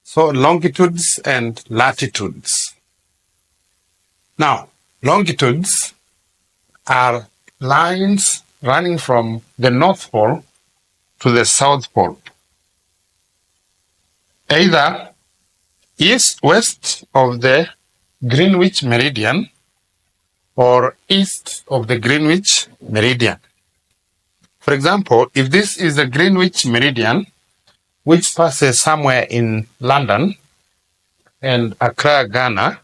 So longitudes and latitudes. Now, longitudes are lines running from the North Pole to the South Pole, either west of the Greenwich meridian or east of the Greenwich meridian. For example, if this is the Greenwich meridian, which passes somewhere in London and Accra, Ghana,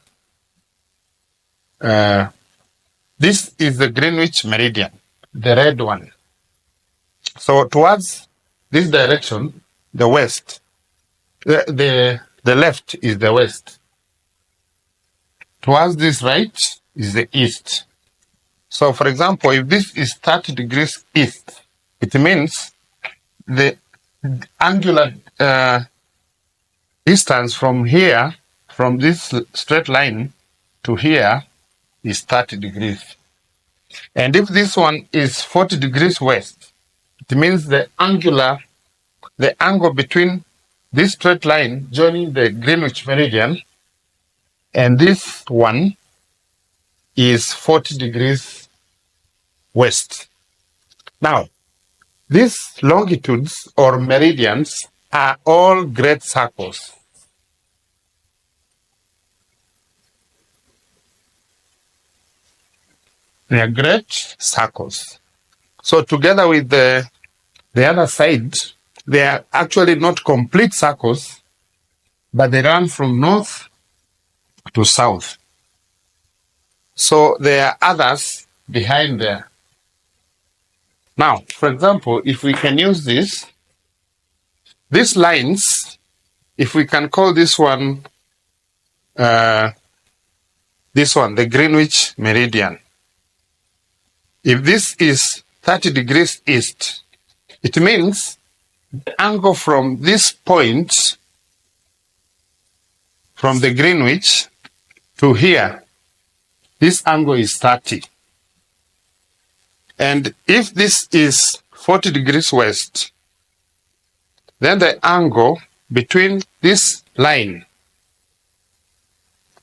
this is the Greenwich meridian, the red one. So towards this direction, the west, the left is the west. Towards this right is the east. So for example, if this is 30 degrees east, it means the angular distance from here, from this straight line to here, is 30 degrees. And if this one is 40 degrees west, it means the angle between this straight line joining the Greenwich meridian and this one is 40 degrees west. Now, these longitudes or meridians are all great circles. They are great circles. So together with the other side, they are actually not complete circles, but they run from north to south. So there are others behind there. Now, for example, if we can use these lines, if we can call this one, the Greenwich meridian. If this is 30 degrees east, it means the angle from this point, from the Greenwich to here, this angle is 30. And if this is 40 degrees west, then the angle between this line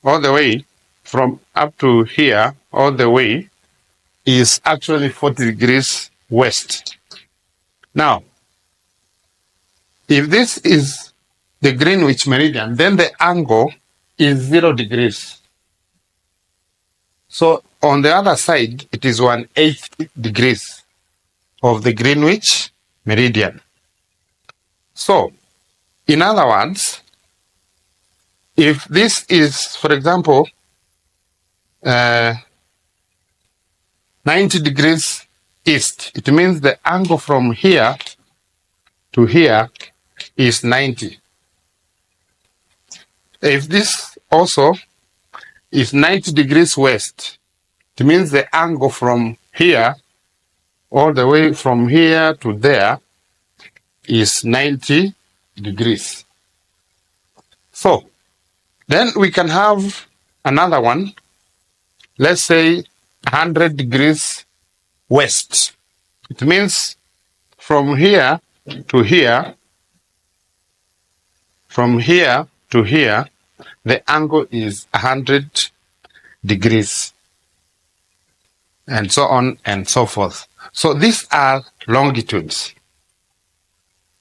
all the way from up to here all the way is actually 40 degrees west. Now, if this is the Greenwich meridian, then the angle is 0 degrees. So on the other side, it is 180 degrees of the Greenwich meridian. So, in other words, if this is, for example, 90 degrees east, it means the angle from here to here is 90. If this also is 90 degrees west, it means the angle from here all the way from here to there is 90 degrees. So then we can have another one, let's say 100 degrees west. It means from here to here, from here to here, the angle is 100 degrees, and so on and so forth. So these are longitudes.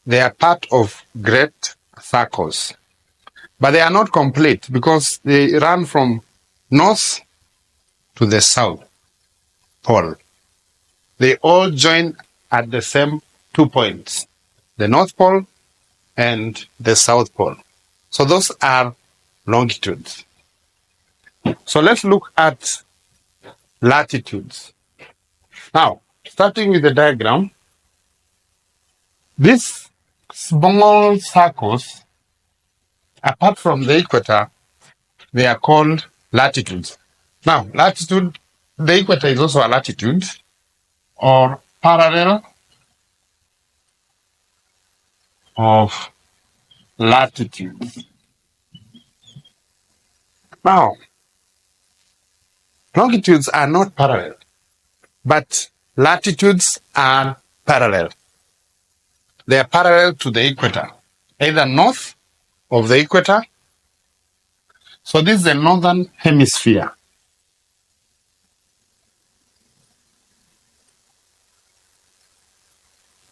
They are part of great circles, but they are not complete because they run from north to the south pole. They all join at the same 2 points, the North Pole and the South Pole. So those are longitudes. So let's look at latitudes. Now, starting with the diagram, these small circles, apart from the equator, they are called latitudes. Now, latitude, the equator is also a latitude or parallel of latitude. Now, longitudes are not parallel, but latitudes are parallel. they are parallel to the equator, either north of the equator. So this is the northern hemisphere.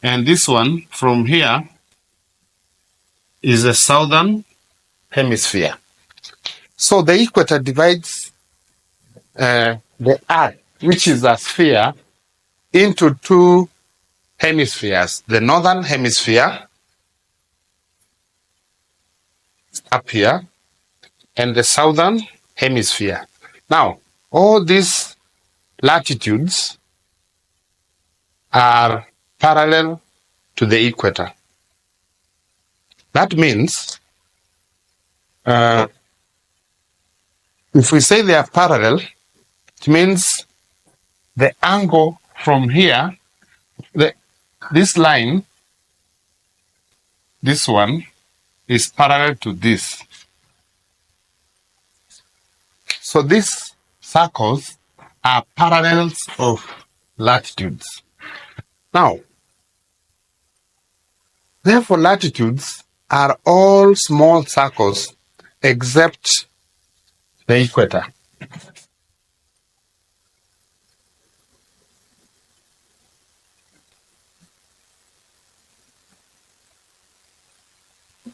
And this one from here is the southern hemisphere. So the equator divides the Earth, which is a sphere, into two hemispheres. The northern hemisphere up here and the southern hemisphere. Now, all these latitudes are parallel to the equator. That means if we say they are parallel, it means the angle from here, this line, this one, is parallel to this. So these circles are parallels of latitudes. Now, therefore, latitudes are all small circles except the equator.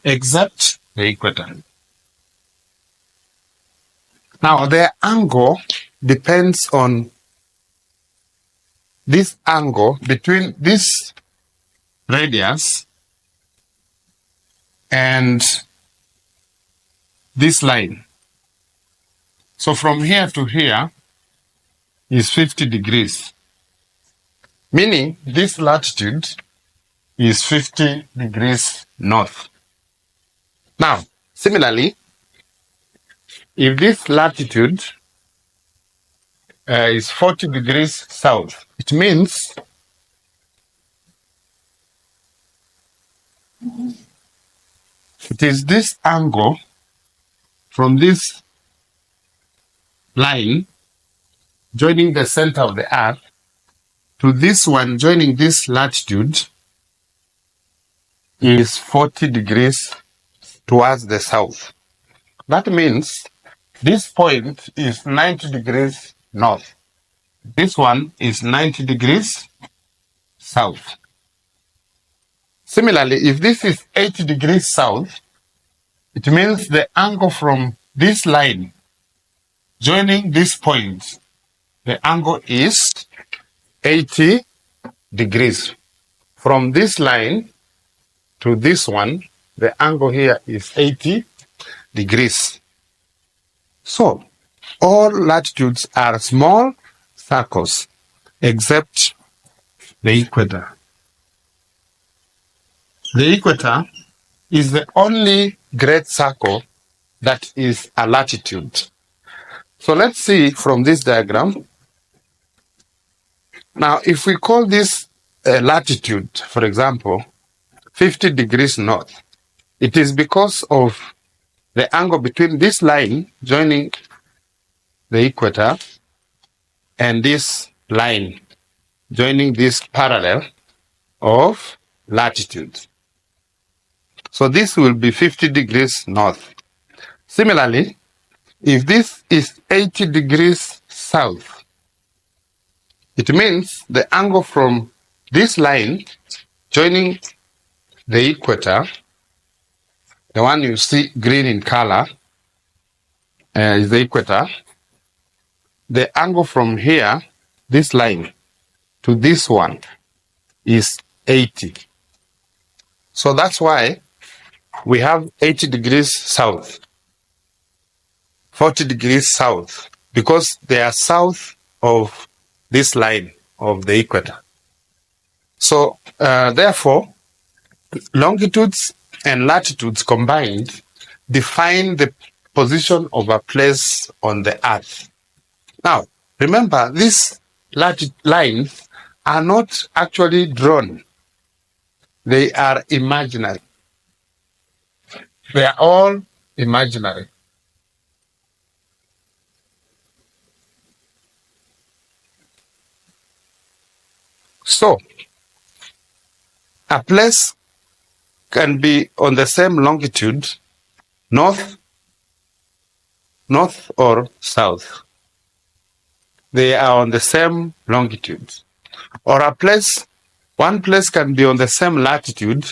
Except the equator. Now, their angle depends on this angle between this radius and this line. So from here to here is 50 degrees, meaning this latitude is 50 degrees north. Now, similarly, if this latitude is 40 degrees south, it means it is this angle from this line joining the center of the Earth to this one joining this latitude is 40 degrees towards the south. That means this point is 90 degrees north. This one is 90 degrees south. Similarly, if this is 80 degrees south, it means the angle from this line joining this point, the angle is 80 degrees. From this line to this one, the angle here is 80 degrees. So, all latitudes are small circles except the equator. The equator is the only great circle that is a latitude. So let's see from this diagram. Now, if we call this a latitude, for example, 50 degrees north, it is because of the angle between this line joining the equator and this line joining this parallel of latitude. So this will be 50 degrees north. Similarly, if this is 80 degrees south, it means the angle from this line joining the equator, the one you see green in color, is the equator. The angle from here, this line, to this one is 80. So that's why we have 80 degrees south, 40 degrees south, because they are south of this line of the equator. So therefore, longitudes and latitudes combined define the position of a place on the Earth. Now, remember, these lines are not actually drawn. They are imaginary. They are all imaginary. So, a place can be on the same longitude, north or south. They are on the same longitude. Or one place can be on the same latitude,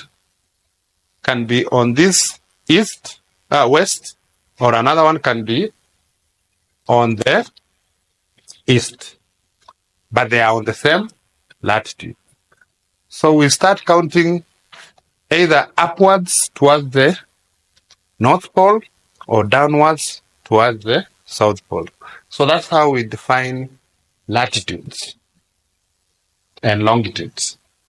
can be on this west, or another one can be on the east, but they are on the same latitude. So we start counting either upwards towards the North Pole or downwards towards the South Pole. So that's how we define latitudes and longitudes.